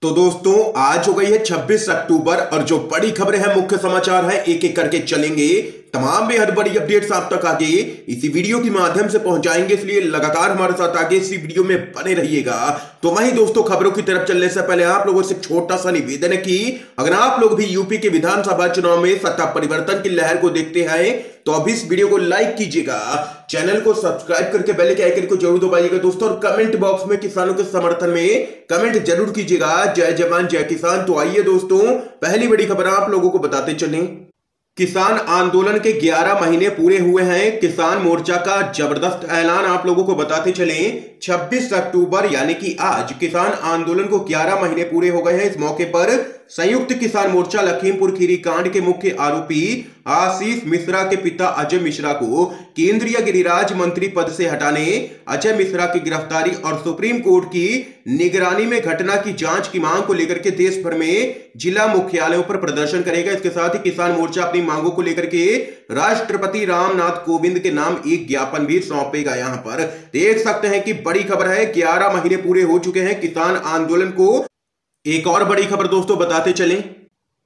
तो दोस्तों आज हो गई है 26 अक्टूबर और जो बड़ी खबरें हैं, मुख्य समाचार हैं, एक एक करके चलेंगे। तमाम बेहद बड़ी अपडेट्स आप तक आगे इसी वीडियो के माध्यम से पहुंचाएंगे, इसलिए लगातार हमारे साथ आगे इसी वीडियो में बने रहिएगा। तो वहीं दोस्तों, खबरों की तरफ चलने से पहले आप लोगों से छोटा सा निवेदन है कि अगर आप लोग भी यूपी के विधानसभा चुनाव में सत्ता परिवर्तन की लहर को देखते हैं तो अभी इस वीडियो को लाइक कीजिएगा, चैनल को सब्सक्राइब करके बेल के आइकन को जरूर दबाइएगा दोस्तों, और कमेंट बॉक्स में किसानों के समर्थन में कमेंट जरूर कीजिएगा, जय जवान जय किसान। तो आइए दोस्तों, पहली बड़ी खबर आप लोगों को बताते चलें। किसान आंदोलन के 11 महीने पूरे हुए हैं, किसान मोर्चा का जबरदस्त ऐलान आप लोगों को बताते चलें। 26 अक्टूबर यानी कि आज किसान आंदोलन को 11 महीने पूरे हो गए हैं। इस मौके पर संयुक्त किसान मोर्चा लखीमपुर खीरी कांड के मुख्य आरोपी आशीष मिश्रा के पिता अजय मिश्रा को केंद्रीय गिरिराज मंत्री पद से हटाने, अजय मिश्रा की गिरफ्तारी और सुप्रीम कोर्ट की निगरानी में घटना की जांच की मांग को लेकर के देश भर में जिला मुख्यालयों पर प्रदर्शन करेगा। इसके साथ ही किसान मोर्चा अपनी मांगों को लेकर के राष्ट्रपति रामनाथ कोविंद के नाम एक ज्ञापन भी सौंपेगा। यहां पर देख सकते हैं कि बड़ी खबर है, 11 महीने पूरे हो चुके हैं किसान आंदोलन को। एक और बड़ी खबर दोस्तों बताते चलें।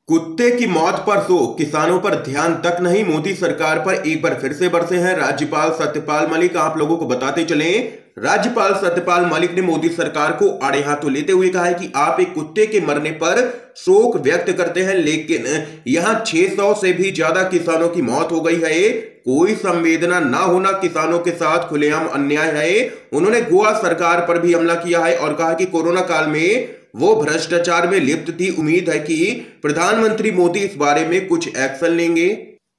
कुत्ते की मौत पर शोक, किसानों पर ध्यान तक नहीं, मोदी सरकार पर एक बार फिर से बरसे हैं राज्यपाल सत्यपाल मलिक। आप लोगों को बताते चलें, राज्यपाल सत्यपाल मलिक ने मोदी सरकार को आड़े हाथों लेते हुए कहा है कि आप एक कुत्ते के मरने पर शोक व्यक्त करते हैं, लेकिन यहां 600 से भी ज्यादा किसानों की मौत हो गई है, कोई संवेदना ना होना किसानों के साथ खुलेआम अन्याय है। उन्होंने गोवा सरकार पर भी हमला किया है और कहा कि कोरोना काल में वो भ्रष्टाचार में लिप्त थी, उम्मीद है कि प्रधानमंत्री मोदी इस बारे में कुछ एक्शन लेंगे।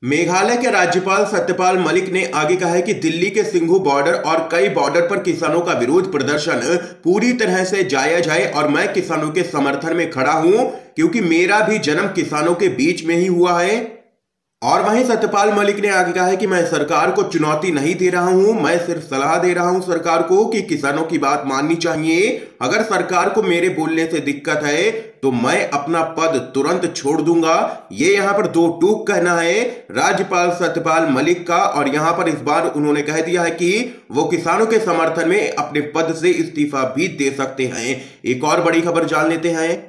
मेघालय के राज्यपाल सत्यपाल मलिक ने आगे कहा है कि दिल्ली के सिंघू बॉर्डर और कई बॉर्डर पर किसानों का विरोध प्रदर्शन पूरी तरह से जायज है और मैं किसानों के समर्थन में खड़ा हूं, क्योंकि मेरा भी जन्म किसानों के बीच में ही हुआ है। और वहीं सत्यपाल मलिक ने आगे कहा है कि मैं सरकार को चुनौती नहीं दे रहा हूं, मैं सिर्फ सलाह दे रहा हूं सरकार को कि किसानों की बात माननी चाहिए। अगर सरकार को मेरे बोलने से दिक्कत है तो मैं अपना पद तुरंत छोड़ दूंगा। ये यहां पर दो टूक कहना है राज्यपाल सत्यपाल मलिक का, और यहां पर इस बार उन्होंने कह दिया है कि वो किसानों के समर्थन में अपने पद से इस्तीफा भी दे सकते हैं। एक और बड़ी खबर जान लेते हैं।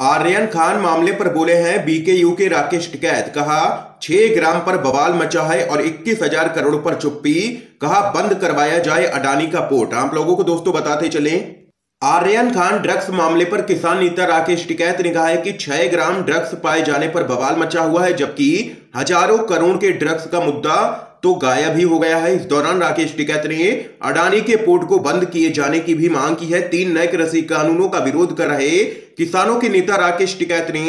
आर्यन खान मामले पर बोले हैं बीकेयू के राकेश टिकैत, कहा 6 ग्राम पर बवाल मचा है और 21,000 करोड़ पर चुप्पी, कहा बंद करवाया जाए अडानी का पोर्ट। आप लोगों को दोस्तों बताते चलें, आर्यन खान ड्रग्स मामले पर किसान नेता राकेश टिकैत ने कहा है कि 6 ग्राम ड्रग्स पाए जाने पर बवाल मचा हुआ है, जबकि हजारों करोड़ के ड्रग्स का मुद्दा तो गायब ही हो गया है। इस दौरान राकेश टिकैत ने अडानी के पोर्ट को बंद किए जाने की भी मांग की है। 3 नए कृषि कानूनों का विरोध कर रहे किसानों के नेता राकेश टिकैत ने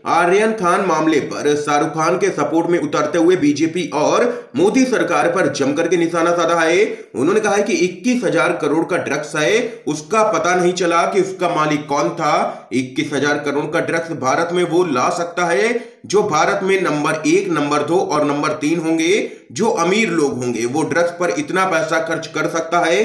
आर्यन खान मामले पर शाहरुख खान के सपोर्ट में उतरते हुए बीजेपी और मोदी सरकार पर जमकर के निशाना साधा है। उन्होंने कहा है कि 21,000 करोड़ का ड्रग्स है, उसका पता नहीं चला कि उसका मालिक कौन था। 21,000 करोड़ का ड्रग्स भारत में वो ला सकता है जो भारत में नंबर 1, नंबर 2 और नंबर 3 होंगे। जो अमीर लोग होंगे वो ड्रग्स पर इतना पैसा खर्च कर सकता है।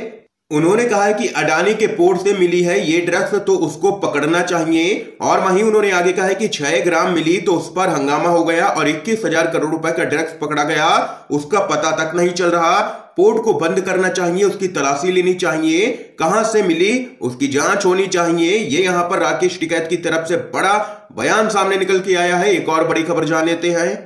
उन्होंने कहा है कि अडानी के पोर्ट से मिली है ये ड्रग्स तो उसको पकड़ना चाहिए। और वहीं उन्होंने आगे कहा है कि 6 ग्राम मिली तो उस पर हंगामा हो गया और 21,000 करोड़ रुपए का ड्रग्स पकड़ा गया, उसका पता तक नहीं चल रहा। पोर्ट को बंद करना चाहिए, उसकी तलाशी लेनी चाहिए, कहां से मिली उसकी जांच होनी चाहिए। ये यहां पर राकेश टिकैत की तरफ से बड़ा बयान सामने निकल के आया है। एक और बड़ी खबर जान लेते हैं।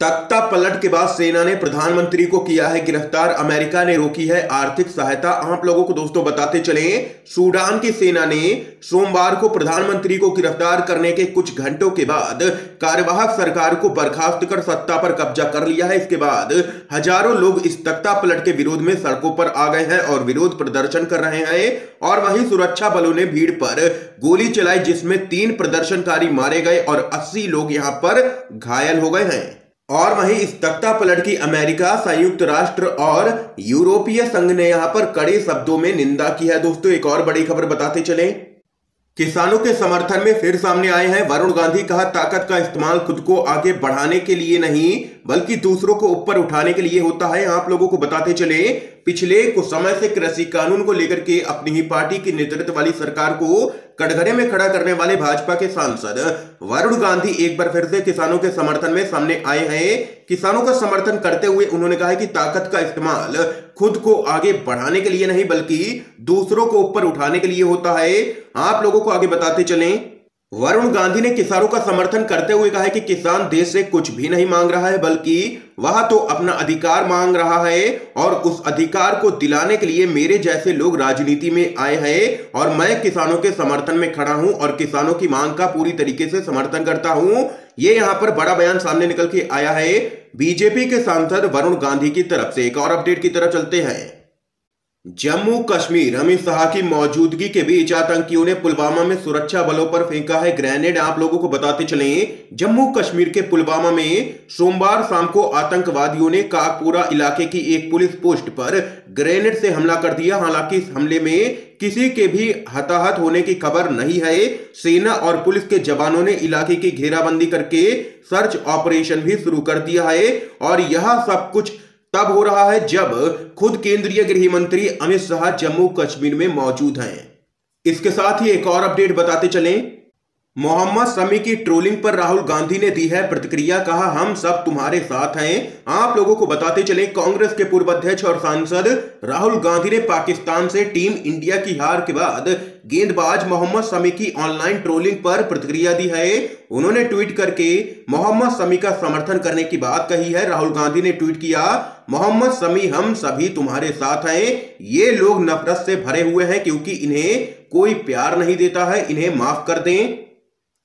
तख्ता पलट के बाद सेना ने प्रधानमंत्री को किया है गिरफ्तार, अमेरिका ने रोकी है आर्थिक सहायता। आप लोगों को दोस्तों बताते चलें, सूडान की सेना ने सोमवार को प्रधानमंत्री को गिरफ्तार करने के कुछ घंटों के बाद कार्यवाहक सरकार को बर्खास्त कर सत्ता पर कब्जा कर लिया है। इसके बाद हजारों लोग इस तख्ता पलट के विरोध में सड़कों पर आ गए हैं और विरोध प्रदर्शन कर रहे हैं। और वहीं सुरक्षा बलों ने भीड़ पर गोली चलाई, जिसमें 3 प्रदर्शनकारी मारे गए और 80 लोग यहां पर घायल हो गए हैं। और वहीं इस तख्ता पलट की अमेरिका, संयुक्त राष्ट्र और यूरोपीय संघ ने यहां पर कड़े शब्दों में निंदा की है। दोस्तों एक और बड़ी खबर बताते चलें, किसानों के समर्थन में फिर सामने आए हैं वरुण गांधी, कहा ताकत का इस्तेमाल खुद को आगे बढ़ाने के लिए नहीं बल्कि दूसरों को ऊपर उठाने के लिए होता है। आप लोगों को बताते चले, पिछले कुछ समय से कृषि कानून को लेकर के अपनी ही पार्टी की नेतृत्व वाली सरकार को कटघरे में खड़ा करने वाले भाजपा के सांसद वरुण गांधी एक बार फिर से किसानों के समर्थन में सामने आए हैं। किसानों का समर्थन करते हुए उन्होंने कहा है कि ताकत का इस्तेमाल खुद को आगे बढ़ाने के लिए नहीं बल्कि दूसरों को ऊपर उठाने के लिए होता है। आप लोगों को आगे बताते चलें, वरुण गांधी ने किसानों का समर्थन करते हुए कहा है कि किसान देश से कुछ भी नहीं मांग रहा है बल्कि वह तो अपना अधिकार मांग रहा है और उस अधिकार को दिलाने के लिए मेरे जैसे लोग राजनीति में आए हैं और मैं किसानों के समर्थन में खड़ा हूं और किसानों की मांग का पूरी तरीके से समर्थन करता हूं। ये यहां पर बड़ा बयान सामने निकल के आया है बीजेपी के सांसद वरुण गांधी की तरफ से। एक और अपडेट की तरफ चलते हैं। जम्मू कश्मीर अमित शाह की मौजूदगी के बीच आतंकियों ने पुलवामा में सुरक्षा बलों पर फेंका है ग्रेनेड। आप लोगों को बताते चलें, जम्मू कश्मीर के पुलवामा में सोमवार शाम को आतंकवादियों ने काकपुरा इलाके की एक पुलिस पोस्ट पर ग्रेनेड से हमला कर दिया। हालांकि इस हमले में किसी के भी हताहत होने की खबर नहीं है। सेना और पुलिस के जवानों ने इलाके की घेराबंदी करके सर्च ऑपरेशन भी शुरू कर दिया है और यह सब कुछ तब हो रहा है जब खुद केंद्रीय गृह मंत्री अमित शाह जम्मू कश्मीर में मौजूद हैं। इसके साथ ही एक और अपडेट बताते चलें, मोहम्मद शमी की ट्रोलिंग पर राहुल गांधी ने दी है प्रतिक्रिया, कहा हम सब तुम्हारे साथ हैं। आप लोगों को बताते चलें, कांग्रेस के पूर्व अध्यक्ष और सांसद राहुल गांधी ने पाकिस्तान से टीम इंडिया की हार के बाद गेंदबाज मोहम्मद शमी की ऑनलाइन ट्रोलिंग पर प्रतिक्रिया दी है। उन्होंने ट्वीट करके मोहम्मद शमी का समर्थन करने की बात कही है। राहुल गांधी ने ट्वीट किया, मोहम्मद शमी हम सभी तुम्हारे साथ हैं। ये लोग नफरत से भरे हुए हैं क्योंकि इन्हें कोई प्यार नहीं देता है, इन्हें माफ कर दें।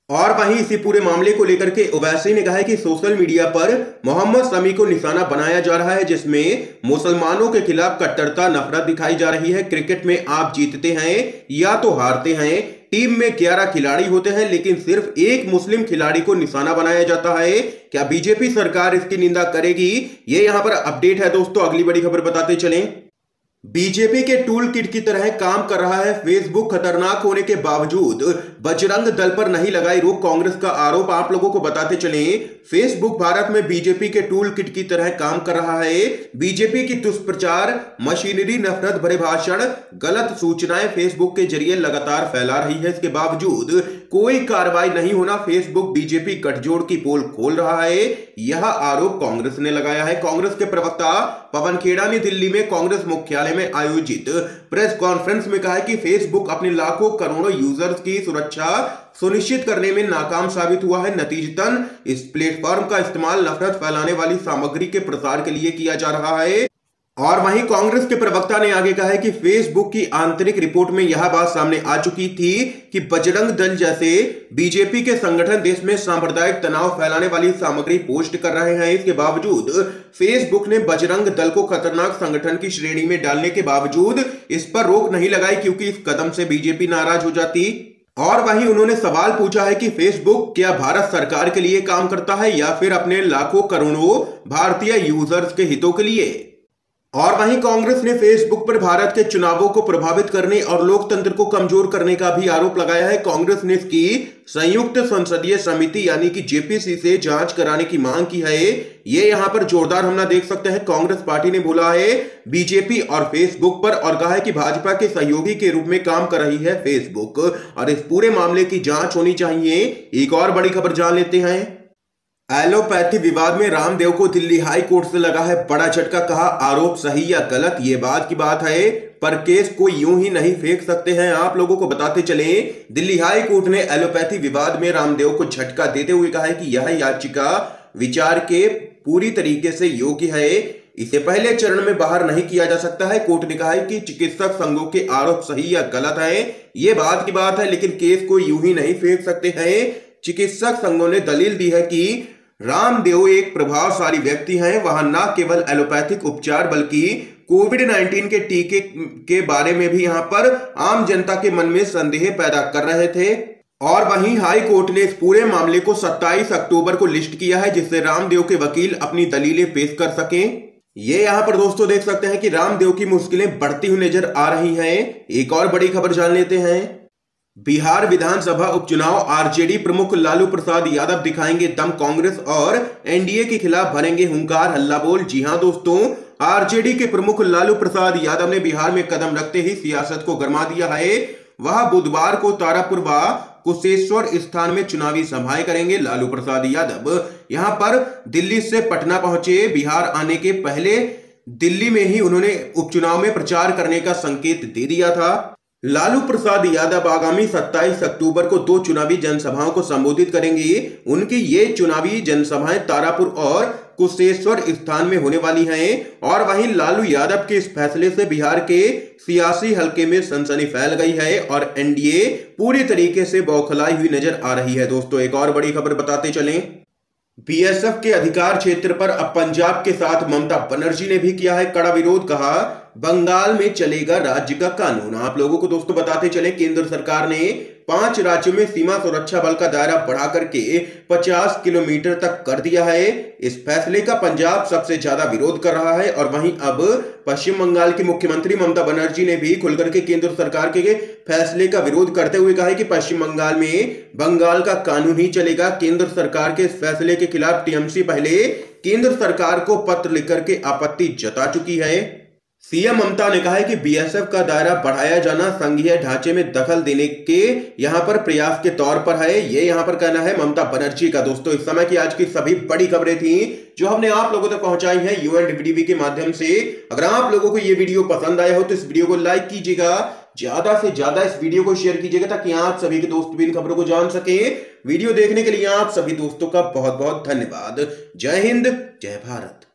और वहीं इसी पूरे मामले को लेकर के ओवैसी ने कहा है कि सोशल मीडिया पर मोहम्मद शमी को निशाना बनाया जा रहा है जिसमें मुसलमानों के खिलाफ कट्टरता नफरत दिखाई जा रही है। क्रिकेट में आप जीतते हैं या तो हारते हैं, टीम में 11 खिलाड़ी होते हैं लेकिन सिर्फ एक मुस्लिम खिलाड़ी को निशाना बनाया जाता है। क्या बीजेपी सरकार इसकी निंदा करेगी? ये यहां पर अपडेट है दोस्तों। अगली बड़ी खबर बताते चलें, बीजेपी के टूल किट की तरह काम कर रहा है फेसबुक। खतरनाक होने के बावजूद बजरंग दल पर नहीं लगाई रोक, कांग्रेस का आरोप। आप लोगों को बताते चलें, फेसबुक भारत में बीजेपी के टूल किट की तरह काम कर रहा है। बीजेपी की दुष्प्रचार मशीनरी, नफरत भरे भाषण, गलत सूचनाएं फेसबुक के जरिए लगातार फैला रही है। इसके बावजूद कोई कार्रवाई नहीं होना, फेसबुक बीजेपी गठजोड़ की पोल खोल रहा है, यह आरोप कांग्रेस ने लगाया है। कांग्रेस के प्रवक्ता पवन खेड़ा ने दिल्ली में कांग्रेस मुख्यालय में आयोजित प्रेस कॉन्फ्रेंस में कहा है कि फेसबुक अपने लाखों करोड़ों यूजर्स की सुरक्षा सुनिश्चित करने में नाकाम साबित हुआ है। नतीजतन इस प्लेटफॉर्म का इस्तेमाल नफरत फैलाने वाली सामग्री के प्रसार के लिए किया जा रहा है। और वहीं कांग्रेस के प्रवक्ता ने आगे कहा है कि फेसबुक की आंतरिक रिपोर्ट में यह बात सामने आ चुकी थी कि बजरंग दल जैसे बीजेपी के संगठन देश में सांप्रदायिक तनाव फैलाने वाली सामग्री पोस्ट कर रहे हैं। इसके बावजूद फेसबुक ने बजरंग दल को खतरनाक संगठन की श्रेणी में डालने के बावजूद इस पर रोक नहीं लगाई क्योंकि इस कदम से बीजेपी नाराज हो जाती। और वहीं उन्होंने सवाल पूछा है कि फेसबुक क्या भारत सरकार के लिए काम करता है या फिर अपने लाखों करोड़ों भारतीय यूजर्स के हितों के लिए। और वहीं कांग्रेस ने फेसबुक पर भारत के चुनावों को प्रभावित करने और लोकतंत्र को कमजोर करने का भी आरोप लगाया है। कांग्रेस ने इसकी संयुक्त संसदीय समिति यानी कि जेपीसी से जांच कराने की मांग की है। ये यहां पर जोरदार हमला देख सकते हैं। कांग्रेस पार्टी ने बोला है बीजेपी और फेसबुक पर और कहा है कि भाजपा के सहयोगी के रूप में काम कर रही है फेसबुक और इस पूरे मामले की जांच होनी चाहिए। एक और बड़ी खबर जान लेते हैं, एलोपैथी विवाद में रामदेव को दिल्ली हाई कोर्ट से लगा है बड़ा झटका। कहा आरोप सही या गलत ये बात की बात है पर केस को यूं ही नहीं फेंक सकते हैं। आप लोगों को बताते चलें, दिल्ली हाई कोर्ट ने एलोपैथी विवाद में रामदेव को झटका देते हुए कहा है कि यह याचिका विचार के पूरी तरीके से योग्य है, इसे पहले चरण में बाहर नहीं किया जा सकता है। कोर्ट ने कहा है कि चिकित्सक संघों के आरोप सही या गलत है ये बात की बात है लेकिन केस को यूं ही नहीं फेंक सकते हैं। चिकित्सक संघों ने दलील दी है कि रामदेव एक प्रभावशाली व्यक्ति हैं, वह न केवल एलोपैथिक उपचार बल्कि कोविड-19 के टीके के बारे में भी यहां पर आम जनता के मन में संदेह पैदा कर रहे थे। और वहीं हाई कोर्ट ने इस पूरे मामले को 27 अक्टूबर को लिस्ट किया है जिससे रामदेव के वकील अपनी दलीलें पेश कर सकें। ये यहां पर दोस्तों देख सकते हैं कि रामदेव की मुश्किलें बढ़ती हुई नजर आ रही हैं। एक और बड़ी खबर जान लेते हैं, बिहार विधानसभा उपचुनाव, आरजेडी प्रमुख लालू प्रसाद यादव दिखाएंगे दम, कांग्रेस और एनडीए के खिलाफ भरेंगे हुंकार हल्ला बोल। जी हां दोस्तों, आरजेडी के प्रमुख लालू प्रसाद यादव ने बिहार में कदम रखते ही सियासत को गरमा दिया है। वह बुधवार को तारापुर व कुशेश्वर स्थान में चुनावी सभाएं करेंगे। लालू प्रसाद यादव यहां पर दिल्ली से पटना पहुंचे। बिहार आने के पहले दिल्ली में ही उन्होंने उपचुनाव में प्रचार करने का संकेत दे दिया था। लालू प्रसाद यादव आगामी 27 अक्टूबर को 2 चुनावी जनसभाओं को संबोधित करेंगे। उनकी ये चुनावी जनसभाएं तारापुर और कुशेश्वर स्थान में होने वाली हैं। और वहीं लालू यादव के इस फैसले से बिहार के सियासी हलके में सनसनी फैल गई है और एनडीए पूरी तरीके से बौखलाई हुई नजर आ रही है। दोस्तों एक और बड़ी खबर बताते चलें, बीएसएफ के अधिकार क्षेत्र पर अब पंजाब के साथ ममता बनर्जी ने भी किया है कड़ा विरोध। कहा बंगाल में चलेगा राज्य का कानून। आप लोगों को दोस्तों बताते चले, केंद्र सरकार ने 5 राज्यों में सीमा सुरक्षा बल का दायरा बढ़ा करके 50 किलोमीटर तक कर दिया है। इस फैसले का पंजाब सबसे ज्यादा विरोध कर रहा है। और वहीं अब पश्चिम बंगाल की मुख्यमंत्री ममता बनर्जी ने भी खुलकर के केंद्र सरकार के फैसले का विरोध करते हुए कहा है कि पश्चिम बंगाल में बंगाल का कानून ही चलेगा। केंद्र सरकार के इस फैसले के खिलाफ टीएमसी पहले केंद्र सरकार को पत्र लिखकर के आपत्ति जता चुकी है। सीएम ममता ने कहा है कि बीएसएफ का दायरा बढ़ाया जाना संघीय ढांचे में दखल देने के यहां पर प्रयास के तौर पर है। ये यहां पर कहना है ममता बनर्जी का। दोस्तों इस समय की आज की सभी बड़ी खबरें थी जो हमने आप लोगों तक पहुंचाई हैं यूएनडीवी के माध्यम से। अगर आप लोगों को ये वीडियो पसंद आया हो तो इस वीडियो को लाइक कीजिएगा, ज्यादा से ज्यादा इस वीडियो को शेयर कीजिएगा ताकि आप सभी के दोस्त भी इन खबरों को जान सके। वीडियो देखने के लिए आप सभी दोस्तों का बहुत बहुत धन्यवाद। जय हिंद, जय भारत।